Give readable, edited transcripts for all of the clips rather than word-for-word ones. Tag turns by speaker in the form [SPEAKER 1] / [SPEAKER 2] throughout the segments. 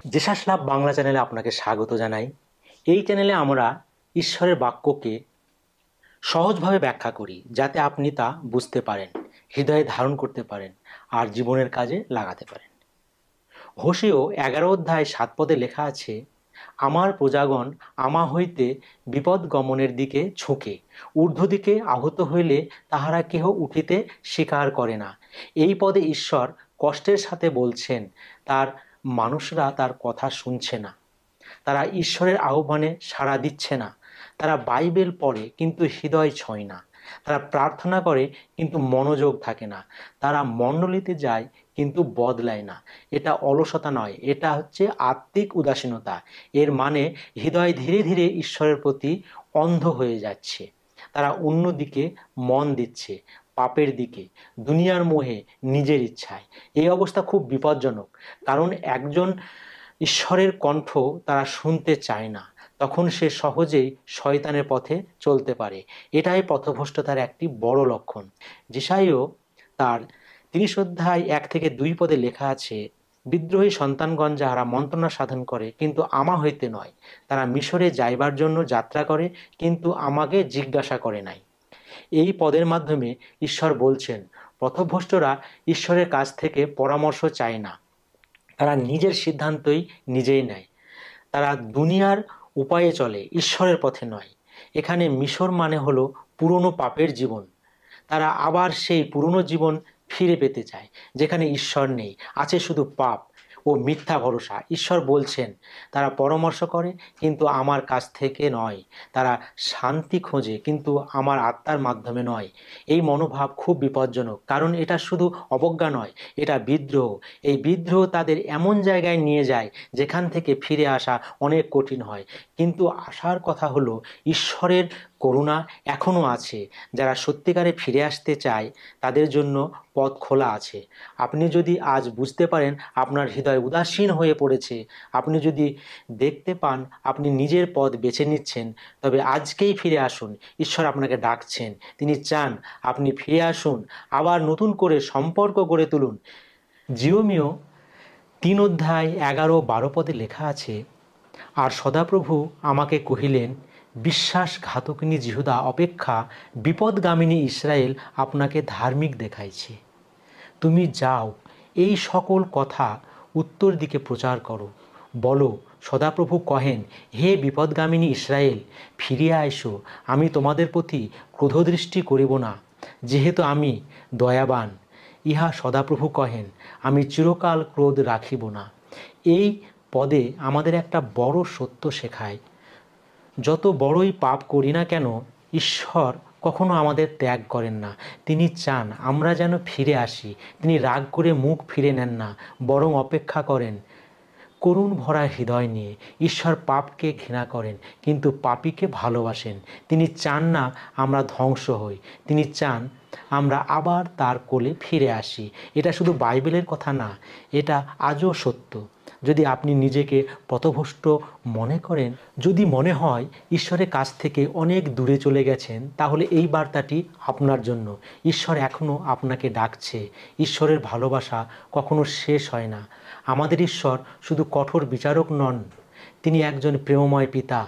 [SPEAKER 1] Jesus লাভ বাংলা চ্যানেলে আপনাকে স্বাগত জানাই। এই চ্যানেলে আমরা ঈশ্বরের বাক্যকে সহজভাবে ব্যাখ্যা করি, যাতে আপনি তা বুঝতে পারেন, হৃদয়ে ধারণ করতে পারেন আর জীবনের কাজে লাগাতে পারেন। হোসেয় 11 অধ্যায় 7 পদে লেখা আছে, আমার প্রজাগণ আমা হইতে বিপদ গমনের দিকে ঝুঁকে, ঊর্ধ্ব দিকে আহত হইলে তাহারা কেহ উঠিতে স্বীকার করে না। এই পদে ঈশ্বর কষ্টের সাথে বলছেন তার মানুষরা তার কথা শুনছে না, তারা ঈশ্বরের আহ্বানে সাড়া দিচ্ছে না, তারা বাইবেল পড়ে কিন্তু হৃদয় ছোঁয় না, তারা প্রার্থনা করে কিন্তু মনোযোগ থাকে না, তারা মণ্ডলীতে যায় কিন্তু বদলায় না। এটা অলসতা নয়, এটা হচ্ছে আত্মিক উদাসীনতা। এর মানে হৃদয় ধীরে ধীরে ঈশ্বরের প্রতি অন্ধ হয়ে যাচ্ছে। তারা অন্যদিকে মন দিচ্ছে, পাপের দিকে, দুনিয়ার মোহে, নিজের ইচ্ছায়। এই অবস্থা খুব বিপজ্জনক, কারণ একজন ঈশ্বরের কণ্ঠ তারা শুনতে চায় না, তখন সে সহজেই শয়তানের পথে চলতে পারে। এটাই পথভ্রষ্টতার একটি বড় লক্ষণ। যেসাইও তার 30 অধ্যায় 1 থেকে 2 পদে লেখা আছে, বিদ্রোহী সন্তানগণ যাহারা মন্ত্রণা সাধন করে কিন্তু আমা হইতে নয়, তারা মিশরে যাইবার জন্য যাত্রা করে কিন্তু আমাকে জিজ্ঞাসা করে নাই। এই পদের মাধ্যমে ঈশ্বর বলছেন, পথভ্রষ্টরা ঈশ্বরের কাছ থেকে পরামর্শ চায় না, তারা নিজের সিদ্ধান্তই নিজেই নেয়। তারা দুনিয়ার উপায়ে চলে, ঈশ্বরের পথে নয়। এখানে মিশর মানে হলো পুরনো পাপের জীবন। তারা আবার সেই পুরনো জীবন ফিরে পেতে চায়, যেখানে ঈশ্বর নেই, আছে শুধু পাপ ও মিথ্যা ভরসা। ঈশ্বর বলছেন, তারা পরামর্শ করে কিন্তু আমার কাছ থেকে নয়, তারা শান্তি খোঁজে কিন্তু আমার আত্মার মাধ্যমে নয়। এই মনোভাব খুব বিপজ্জনক, কারণ এটা শুধু অবজ্ঞা নয়, এটা বিদ্রোহ। এই বিদ্রোহ তাদের এমন জায়গায় নিয়ে যায় যেখান থেকে ফিরে আসা অনেক কঠিন হয়। কিন্তু আসার কথা হলো, ঈশ্বরের করুণা এখনও আছে। যারা সত্যিকারে ফিরে আসতে চায় তাদের জন্য পথ খোলা আছে। আপনি যদি আজ বুঝতে পারেন আপনার হৃদয় উদাসীন হয়ে পড়েছে, আপনি যদি দেখতে পান আপনি নিজের পথ বেছে নিচ্ছেন, তবে আজকেই ফিরে আসুন। ঈশ্বর আপনাকে ডাকছেন, তিনি চান আপনি ফিরে আসুন, আবার নতুন করে সম্পর্ক গড়ে তুলুন। জিরোমীয় 3 অধ্যায় 11-12 পদে লেখা আছে, আর সদাপ্রভু আমাকে কহিলেন, বিশ্বাসঘাতকিনী জিহুদা অপেক্ষা বিপদগামিনী ইসরায়েল আপনাকে ধার্মিক দেখাইছে। তুমি যাও, এই সকল কথা উত্তর দিকে প্রচার করো, বলো, সদাপ্রভু কহেন, হে বিপদগামিনী ইসরায়েল, ফিরিয়া আইসো, আমি তোমাদের প্রতি ক্রোধদৃষ্টি করিব না, যেহেতু আমি দয়াবান। ইহা সদাপ্রভু কহেন, আমি চিরকাল ক্রোধ রাখিব না। এই পদে আমাদের একটা বড় সত্য শেখায়, যত বড়ই পাপ করি না কেন, ঈশ্বর কখনো আমাদের ত্যাগ করেন না। তিনি চান আমরা যেন ফিরে আসি। তিনি রাগ করে মুখ ফিরে নেন না, বরং অপেক্ষা করেন করুণ ভরা হৃদয় নিয়ে। ঈশ্বর পাপকে ঘৃণা করেন কিন্তু পাপীকে ভালোবাসেন। তিনি চান না আমরা ধ্বংস হই, তিনি চান আমরা আবার তার কোলে ফিরে আসি। এটা শুধু বাইবেলের কথা না, এটা আজও সত্য। যদি আপনি নিজেকে পথভ্রষ্ট মনে করেন, যদি মনে হয় ঈশ্বরের কাছ থেকে অনেক দূরে চলে গেছেন, তাহলে এই বার্তাটি আপনার জন্য। ঈশ্বর এখনও আপনাকে ডাকছে। ঈশ্বরের ভালোবাসা কখনো শেষ হয় না। আমাদের ঈশ্বর শুধু কঠোর বিচারক নন, তিনি একজন প্রেমময় পিতা,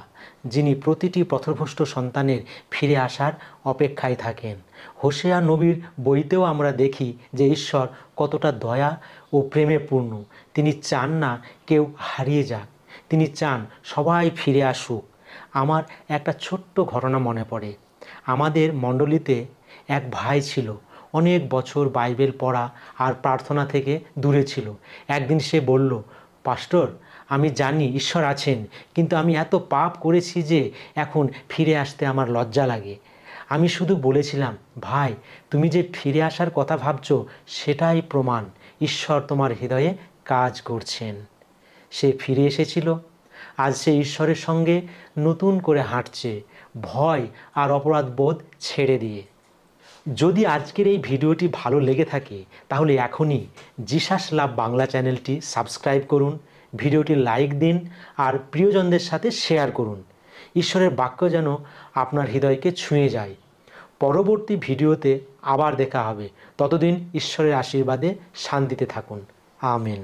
[SPEAKER 1] যিনি প্রতিটি পথভ্রষ্ট সন্তানের ফিরে আসার অপেক্ষায় থাকেন। হোসেয়া নবীর বইতেও আমরা দেখি যে ঈশ্বর কতটা দয়া ও প্রেমে পূর্ণ। তিনি চান না কেউ হারিয়ে যাক, তিনি চান সবাই ফিরে আসুক। আমার একটা ছোট্ট ঘটনা মনে পড়ে। আমাদের মণ্ডলীতে এক ভাই ছিল, অনেক বছর বাইবেল পড়া আর প্রার্থনা থেকে দূরে ছিল। একদিন সে বলল, পাস্টর, আমি জানি ঈশ্বর আছেন, কিন্তু আমি এত পাপ করেছি যে এখন ফিরে আসতে আমার লজ্জা লাগে। আমি শুধু বলেছিলাম, ভাই, তুমি যে ফিরে আসার কথা ভাবছো সেটাই প্রমাণ ঈশ্বর তোমার হৃদয়ে কাজ করছেন। সে ফিরে এসেছিল। আজ সে ঈশ্বরের সঙ্গে নতুন করে হাঁটছে, ভয় আর অপরাধ বোধ ছেড়ে দিয়ে। যদি আজকের এই ভিডিওটি ভালো লেগে থাকে তাহলে এখনই জিসাস লাভ বাংলা চ্যানেলটি সাবস্ক্রাইব করুন, ভিডিওটি লাইক দিন আর প্রিয়জনদের সাথে শেয়ার করুন। ঈশ্বরের বাক্য যেন আপনার হৃদয়কে ছুঁয়ে যায়। পরবর্তী ভিডিওতে আবার দেখা হবে। ততদিন ঈশ্বরের আশীর্বাদে শান্তিতে থাকুন। আমেন।